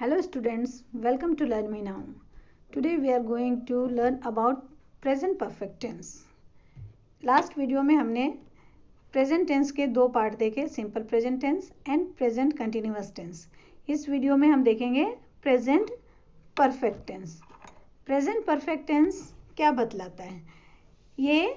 Hello students, welcome to Learn Me Now. Today we are going to learn about present perfect tense. Last video में हमने present tense के दो part देखे, simple present tense and present continuous tense. इस video में हम देखेंगे present perfect tense. Present perfect tense क्या बतलाता है? ये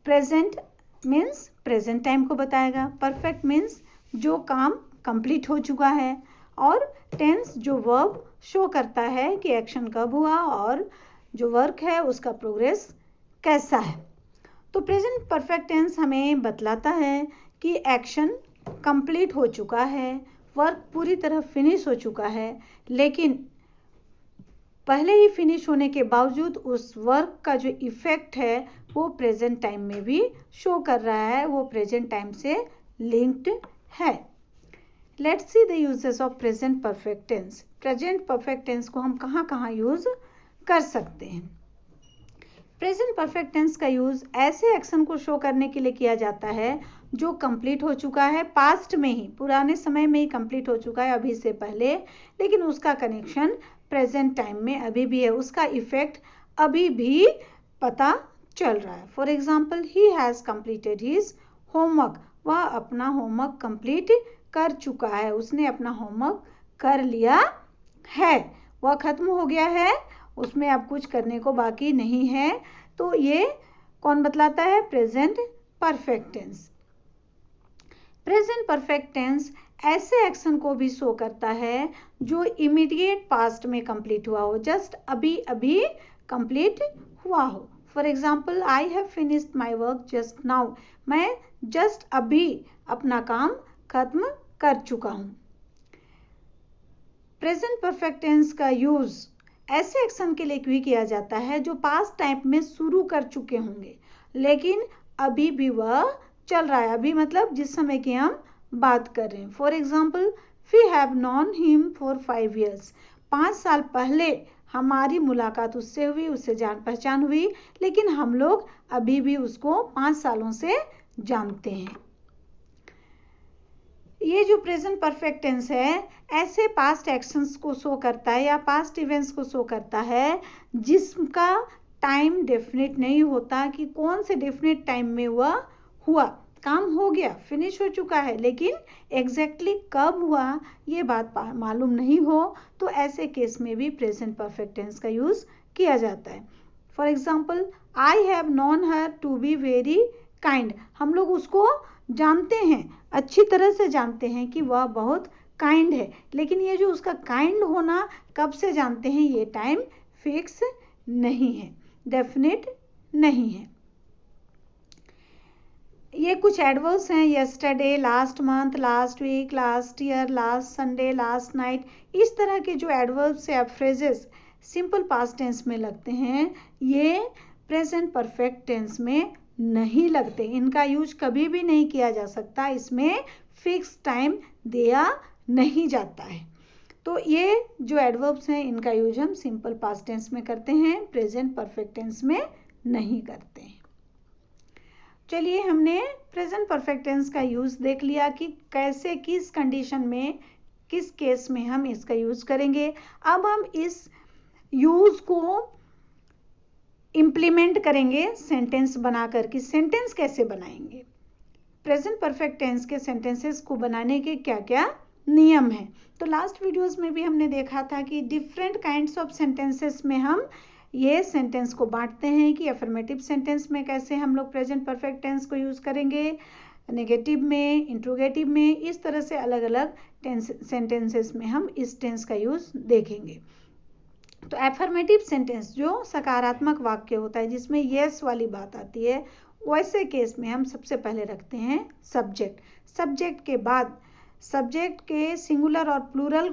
प्रेजेंट मीन्स प्रेजेंट टाइम को बताएगा, परफेक्ट मीन्स जो काम कंप्लीट हो चुका है, और टेंस जो वर्ब शो करता है कि एक्शन कब हुआ और जो वर्क है उसका प्रोग्रेस कैसा है. तो प्रेजेंट परफेक्ट टेंस हमें बतलाता है कि एक्शन कंप्लीट हो चुका है, वर्क पूरी तरह फिनिश हो चुका है, लेकिन पहले ही फिनिश होने के बावजूद उस वर्क का जो इफेक्ट है वो प्रेजेंट टाइम में भी शो कर रहा है, वो प्रेजेंट टाइम से लिंक्ड है. Let's see the usages of present perfect tense. Present perfect tense को हम कहाँ कहाँ यूज कर सकते हैं? प्रेजेंट परफेक्ट टेंस का यूज ऐसे एक्शन को शो करने के लिए किया जाता है जो कंप्लीट हो चुका है, पास्ट में ही, पुराने समय में ही कंप्लीट हो चुका है, अभी से पहले, लेकिन उसका कनेक्शन प्रेजेंट टाइम में अभी भी है, उसका इफेक्ट अभी भी पता चल रहा है. For example, he has completed his homework. वह अपना होमवर्क कंप्लीट कर चुका है, उसने अपना होमवर्क कर लिया है, वह खत्म हो गया है, उसमें अब कुछ करने को बाकी नहीं है. तो ये कौन बतलाता है? Present perfect tense. Present perfect tense ऐसे एक्शन को भी शो करता है जो इमीडिएट पास्ट में कंप्लीट हुआ हो, जस्ट अभी अभी कंप्लीट हुआ हो. For example, I have finished my work just now. मैं जस्ट अभी अपना काम खत्म कर चुका हूं. प्रेजेंट परफेक्ट टेंस का यूज ऐसे एक्शन के लिए भी किया जाता है जो पास्ट टाइम में शुरू कर चुके होंगे, लेकिन अभी भी वह चल रहा है. अभी मतलब जिस समय की हम बात कर रहे हैं. For example, we have known him for 5 years. 5 साल पहले हमारी मुलाकात उससे हुई, उससे जान पहचान हुई, लेकिन हम लोग अभी भी उसको 5 सालों से जानते हैं. ये जो प्रेजेंट परफेक्ट टेंस है ऐसे पास्ट एक्शंस को शो करता है या पास्ट इवेंट्स को शो करता है जिसका टाइम डेफिनेट नहीं होता कि कौन से डेफिनेट टाइम में वह हुआ. काम हो गया, फिनिश हो चुका है, लेकिन एग्जैक्टली कब हुआ ये बात मालूम नहीं हो, तो ऐसे केस में भी प्रेजेंट परफेक्ट टेंस का यूज किया जाता है. For example, I have known her to be very kind. हम लोग उसको जानते हैं, अच्छी तरह से जानते हैं कि वह बहुत काइंड है, लेकिन ये जो उसका काइंड होना कब से जानते हैं ये टाइम फिक्स नहीं है, डेफिनेट नहीं है. ये कुछ एडवर्ब्स हैं, yesterday, last month, last week, last year, last Sunday, last night. इस तरह के जो एडवर्ब्स या फ्रेजेस सिंपल पास्ट टेंस में लगते हैं ये प्रेजेंट परफेक्ट टेंस में नहीं लगते. इनका यूज कभी भी नहीं किया जा सकता, इसमें फिक्स टाइम दिया नहीं जाता है. तो ये जो एडवर्ब्स हैं इनका यूज हम सिंपल पास्ट टेंस में करते हैं, प्रेजेंट परफेक्ट टेंस में नहीं करते हैं. चलिए, हमने प्रेजेंट परफेक्ट टेंस का यूज देख लिया कि कैसे, किस कंडीशन में, किस केस में हम इसका यूज करेंगे. अब हम इस यूज को इम्प्लीमेंट करेंगे सेंटेंस बनाकर. कि सेंटेंस कैसे बनाएंगे, प्रेजेंट परफेक्ट टेंस के सेंटेंसेस को बनाने के क्या क्या नियम हैं. तो लास्ट वीडियोस में भी हमने देखा था कि डिफरेंट काइंड्स ऑफ सेंटेंसेस में हम ये सेंटेंस को बांटते हैं कि अफर्मेटिव सेंटेंस में कैसे हम लोग प्रेजेंट परफेक्ट टेंस को यूज करेंगे, नेगेटिव में, इंट्रोगेटिव में, इस तरह से अलग अलग सेंटेंसेस में हम इस टेंस का यूज देखेंगे. तो एफर्मेटिव सेंटेंस जो सकारात्मक वाक्य होता है जिसमें यस वाली बात आती है, वैसे केस में हम सबसे पहले रखते हैं सब्जेक्ट. सब्जेक्ट के बाद सब्जेक्ट के सिंगुलर और प्लूरल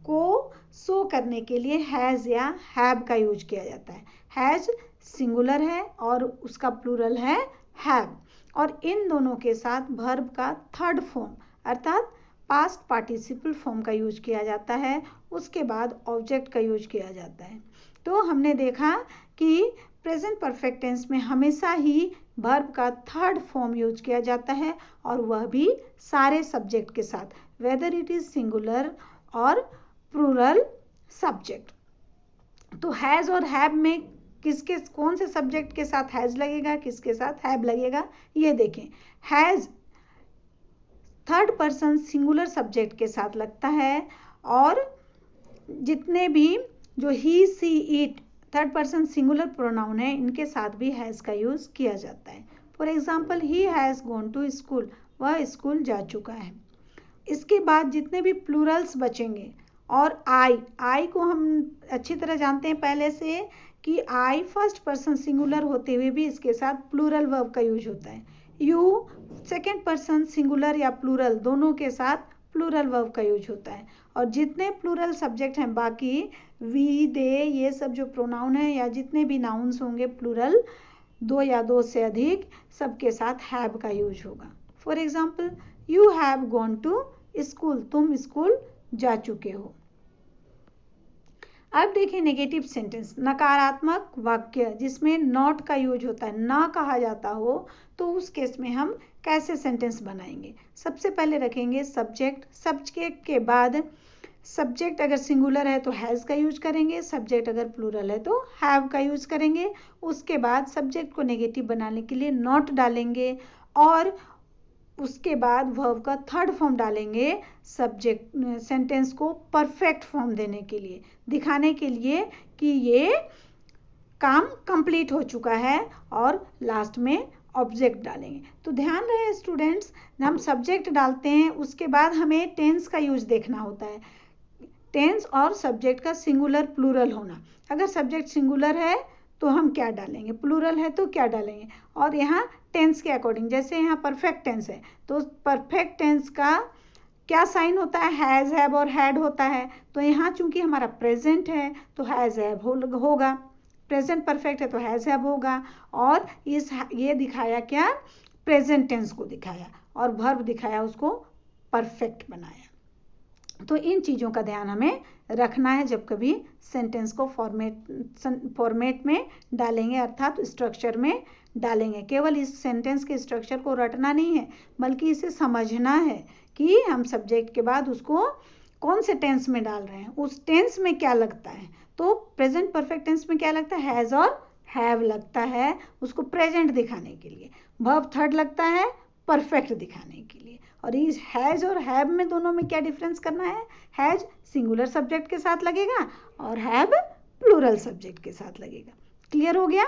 को शो करने के लिए हैज़ या हैव का यूज किया जाता है. हैज़ सिंगुलर है और उसका प्लूरल है हैव, और इन दोनों के साथ वर्ब का थर्ड फॉर्म अर्थात पास्ट पार्टिसिपल फॉर्म का यूज किया जाता है. उसके बाद ऑब्जेक्ट का यूज किया जाता है. तो हमने देखा कि प्रेजेंट परफेक्ट टेंस में हमेशा ही वर्ब का थर्ड फॉर्म यूज किया जाता है, और वह भी सारे सब्जेक्ट के साथ, वेदर इट इज सिंगुलर और प्लूरल सब्जेक्ट। तो हैज और हैव में किसके कौन से सब्जेक्ट के साथ हैज लगेगा, किसके साथ हैव लगेगा, ये देखें। Has third person singular subject के साथ लगता है, और जितने भी जो he she it third person singular pronoun है इनके साथ भी हैज का यूज किया जाता है। For example he has gone to school, वह स्कूल जा चुका है। इसके बाद जितने भी प्लूरल्स बचेंगे, और आई को हम अच्छी तरह जानते हैं पहले से कि आई फर्स्ट पर्सन सिंगुलर होते हुए भी इसके साथ प्लूरल वर्ब का यूज होता है। यू सेकेंड पर्सन सिंगुलर या प्लूरल दोनों के साथ प्लूरल वर्ब का यूज होता है। और जितने प्लूरल सब्जेक्ट हैं बाकी वी दे ये सब जो प्रोनाउन है या जितने भी नाउन्स होंगे प्लूरल दो या दो से अधिक, सबके साथ हैव का यूज होगा। For example you have gone to school, तुम स्कूल जा चुके हो। अब देखिए नेगेटिव सेंटेंस, नकारात्मक वाक्य जिसमें नॉट का यूज होता है, ना कहा जाता हो, तो उस केस में हम कैसे सेंटेंस बनाएंगे। सबसे पहले रखेंगे सब्जेक्ट, सब्जेक्ट के बाद सब्जेक्ट अगर सिंगुलर है तो हैज़ का यूज करेंगे, सब्जेक्ट अगर प्लूरल है तो हैव का यूज करेंगे। उसके बाद सब्जेक्ट को नेगेटिव बनाने के लिए नॉट डालेंगे, और उसके बाद वर्ब का थर्ड फॉर्म डालेंगे सब्जेक्ट सेंटेंस को परफेक्ट फॉर्म देने के लिए, दिखाने के लिए कि ये काम कंप्लीट हो चुका है, और लास्ट में ऑब्जेक्ट डालेंगे। तो ध्यान रहे स्टूडेंट्स, हम सब्जेक्ट डालते हैं उसके बाद हमें टेंस का यूज देखना होता है, टेंस और सब्जेक्ट का सिंगुलर प्लूरल होना। अगर सब्जेक्ट सिंगुलर है तो हम क्या डालेंगे, प्लूरल है तो क्या डालेंगे, और यहाँ टेंस के अकॉर्डिंग, जैसे यहाँ परफेक्ट टेंस है तो परफेक्ट टेंस का क्या साइन होता है, हैज़ हैव और हैड होता है। तो यहाँ चूंकि हमारा प्रेजेंट है तो हैज़ हैव होगा, प्रेजेंट परफेक्ट है तो हैज़ हैव होगा, और ये दिखाया क्या, प्रेजेंट टेंस को दिखाया, और वर्ब दिखाया उसको परफेक्ट बनाया। तो इन चीज़ों का ध्यान हमें रखना है जब कभी सेंटेंस को फॉर्मेट में डालेंगे, अर्थात स्ट्रक्चर में डालेंगे। केवल इस सेंटेंस के स्ट्रक्चर को रटना नहीं है, बल्कि इसे समझना है कि हम सब्जेक्ट के बाद उसको कौन से टेंस में डाल रहे हैं, उस टेंस में क्या लगता है। तो प्रेजेंट परफेक्ट टेंस में क्या लगता है, हैज़ और हैव लगता है उसको प्रेजेंट दिखाने के लिए, वर्ब थर्ड लगता है परफेक्ट दिखाने के लिए। और इस हैज़ और हैव में दोनों में क्या डिफरेंस करना है, हैज़ सिंगुलर सब्जेक्ट के साथ लगेगा और हैव प्लूरल सब्जेक्ट के साथ लगेगा। क्लियर हो गया।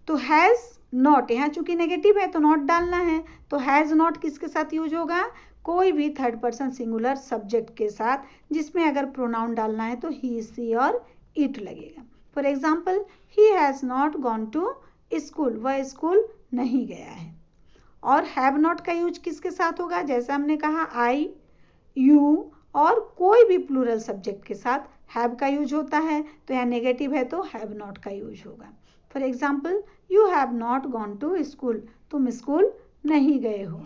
तो हैज़ नॉट, यहाँ चूंकि नेगेटिव है तो नॉट डालना है, तो हैज़ नॉट किसके साथ यूज होगा, कोई भी थर्ड पर्सन सिंगुलर सब्जेक्ट के साथ, जिसमें अगर प्रोनाउन डालना है तो ही सी और इट लगेगा। For example he has not gone to school, वह स्कूल नहीं गया है। और हैव नॉट का यूज किसके साथ होगा, जैसा हमने कहा आई, यू और कोई भी प्लूरल सब्जेक्ट के साथ हैव का यूज होता है। तो यहाँ नेगेटिव है तो हैव नॉट का यूज होगा। For example you have not gone to school, तुम स्कूल नहीं गए हो।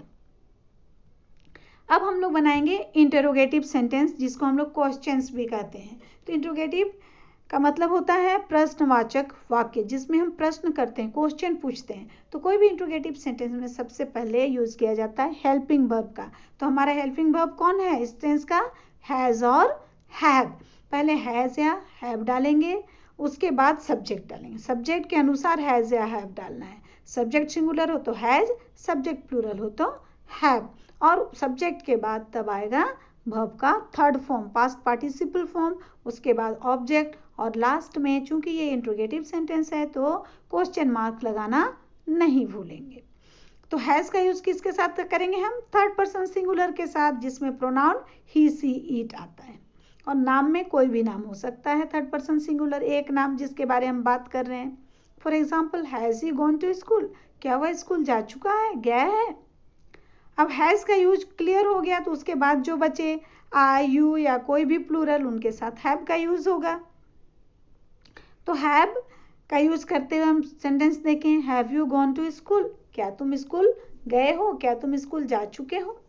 अब हम लोग बनाएंगे इंटरोगेटिव सेंटेंस, जिसको हम लोग क्वेश्चंस भी कहते हैं। तो इंटरोगेटिव का मतलब होता है प्रश्नवाचक वाक्य, जिसमें हम प्रश्न करते हैं, क्वेश्चन पूछते हैं। तो कोई भी इंटरोगेटिव सेंटेंस में सबसे पहले यूज किया जाता है हेल्पिंग वर्ब का। तो हमारा हेल्पिंग वर्ब कौन है इस टेंस का, हैज़ और हैव। पहले हैज़ या हैव डालेंगे, उसके बाद सब्जेक्ट डालेंगे, सब्जेक्ट के अनुसार हैज़ या हैव डालना है। सब्जेक्ट सिंगुलर हो तो हैज़, सब्जेक्ट प्लूरल हो तो हैव, और सब्जेक्ट के बाद तब आएगा वर्ब का third form past participle form, उसके बाद ऑब्जेक्ट, और लास्ट में चूंकि ये इंट्रोगेटिव सेंटेंस है तो क्वेश्चन मार्क लगाना नहीं भूलेंगे। तो हैज़ का यूज किसके साथ करेंगे हम, थर्ड पर्सन सिंगुलर के साथ, जिसमें प्रोनाउन ही सी इट आता है। और नाम में कोई भी नाम हो सकता है थर्ड पर्सन सिंगुलर, एक नाम जिसके बारे में हम बात कर रहे हैं। For example has he gone to school, क्या वह स्कूल जा चुका है, गया है। अब हैज़ का यूज क्लियर हो गया तो उसके बाद जो बचे आई, यू या कोई भी प्लूरल, उनके साथ हैव का यूज होगा। तो हैव का यूज करते हुए हम सेंटेंस देखें, have you gone to school, क्या तुम स्कूल गए हो, क्या तुम स्कूल जा चुके हो।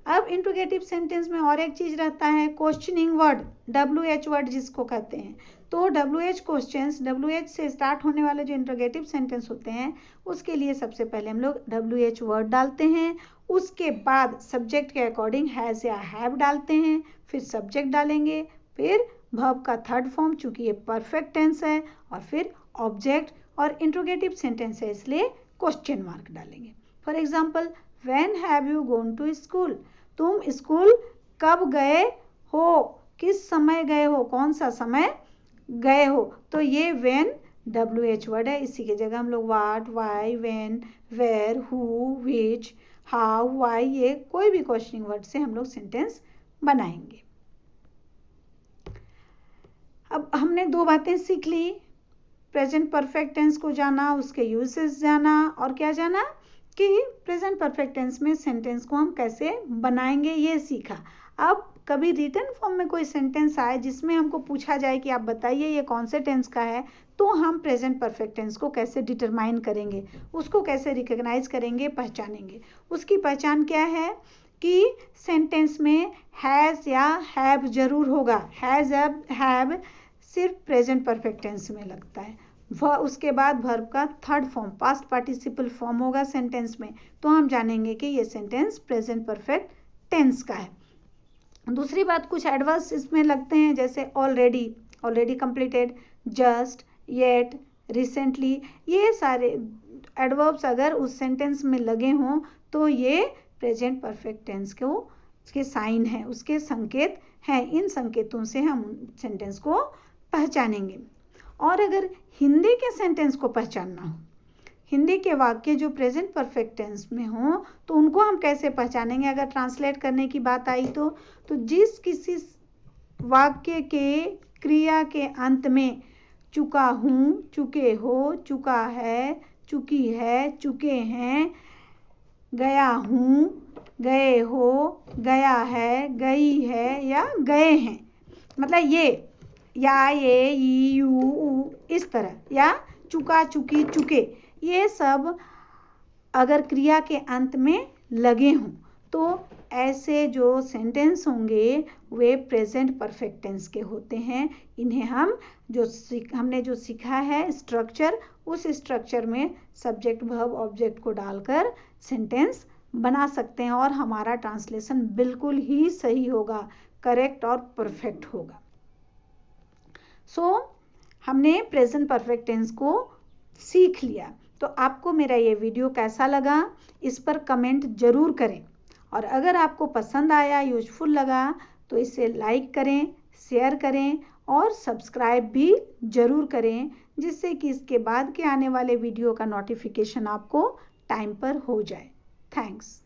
अब इंट्रोगेटिव सेंटेंस में और एक चीज रहता है क्वेश्चनिंग वर्ड, WH वर्ड जिसको कहते हैं। तो WH क्वेश्चंस, WH से स्टार्ट होने वाले जो इंट्रोगेटिव सेंटेंस होते हैं उसके लिए सबसे पहले हम लोग WH वर्ड डालते हैं, उसके बाद सब्जेक्ट के अकॉर्डिंग हैज़ या हैव डालते हैं, फिर सब्जेक्ट डालेंगे, फिर वर्ब का थर्ड फॉर्म, चूंकि ये परफेक्ट टेंस है, और फिर ऑब्जेक्ट और इंट्रोगेटिव सेंटेंस है इसलिए क्वेश्चन मार्क डालेंगे। For example, when have you gone to school, तुम स्कूल कब गए हो, किस समय गए हो, कौन सा समय गए हो। तो ये व्हेन WH वर्ड है, इसी की जगह हम लोग what, why, when, where, who, which, how, why, ये कोई भी क्वेश्चनिंग वर्ड से हम लोग सेंटेंस बनाएंगे। अब हमने दो बातें सीख ली, प्रेजेंट परफेक्ट टेंस को जाना, उसके यूजेस जाना, और क्या जाना कि प्रेजेंट परफेक्ट टेंस में सेंटेंस को हम कैसे बनाएंगे ये सीखा। अब कभी रिटन फॉर्म में कोई सेंटेंस आए जिसमें हमको पूछा जाए कि आप बताइए ये कौन से टेंस का है, तो हम प्रेजेंट परफेक्ट टेंस को कैसे डिटरमाइन करेंगे, उसको कैसे रिकॉग्नाइज करेंगे, पहचानेंगे। उसकी पहचान क्या है कि सेंटेंस में हैज़ या हैव जरूर होगा। हैज़, हैव सिर्फ प्रेजेंट परफेक्ट टेंस में लगता है। उसके बाद वर्ब का third form, past participle form होगा सेंटेंस में, तो हम जानेंगे कि ये सेंटेंस प्रेजेंट परफेक्ट टेंस का है। दूसरी बात, कुछ एडवर्ब्स इसमें लगते हैं जैसे already, already completed, just, yet, recently, ये सारे एडवर्ब्स अगर उस सेंटेंस में लगे हों तो ये प्रेजेंट परफेक्ट टेंस को उसके साइन है, उसके संकेत हैं। इन संकेतों से हम सेंटेंस को पहचानेंगे। और अगर हिंदी के सेंटेंस को पहचानना हो, हिंदी के वाक्य जो प्रेजेंट परफेक्ट टेंस में हो, तो उनको हम कैसे पहचानेंगे अगर ट्रांसलेट करने की बात आई तो जिस किसी वाक्य के क्रिया के अंत में चुका हूँ, चुके हो, चुका है, चुकी है, चुके हैं, गया हूँ, गए हो, गया है, गई है या गए हैं, मतलब ये या, ये, यू, ऊ, इस तरह, या चुका, चुकी, चुके, ये सब अगर क्रिया के अंत में लगे हों तो ऐसे जो सेंटेंस होंगे वे प्रेजेंट परफेक्ट टेंस के होते हैं। इन्हें हम हमने जो सीखा है स्ट्रक्चर, उस स्ट्रक्चर में सब्जेक्ट, वर्ब, ऑब्जेक्ट को डालकर सेंटेंस बना सकते हैं और हमारा ट्रांसलेशन बिल्कुल ही सही होगा, करेक्ट और परफेक्ट होगा। हमने प्रेजेंट परफेक्ट टेंस को सीख लिया। तो आपको मेरा ये वीडियो कैसा लगा, इस पर कमेंट जरूर करें, और अगर आपको पसंद आया, यूजफुल लगा, तो इसे लाइक करें, शेयर करें और सब्सक्राइब भी जरूर करें, जिससे कि इसके बाद के आने वाले वीडियो का नोटिफिकेशन आपको टाइम पर हो जाए। थैंक्स।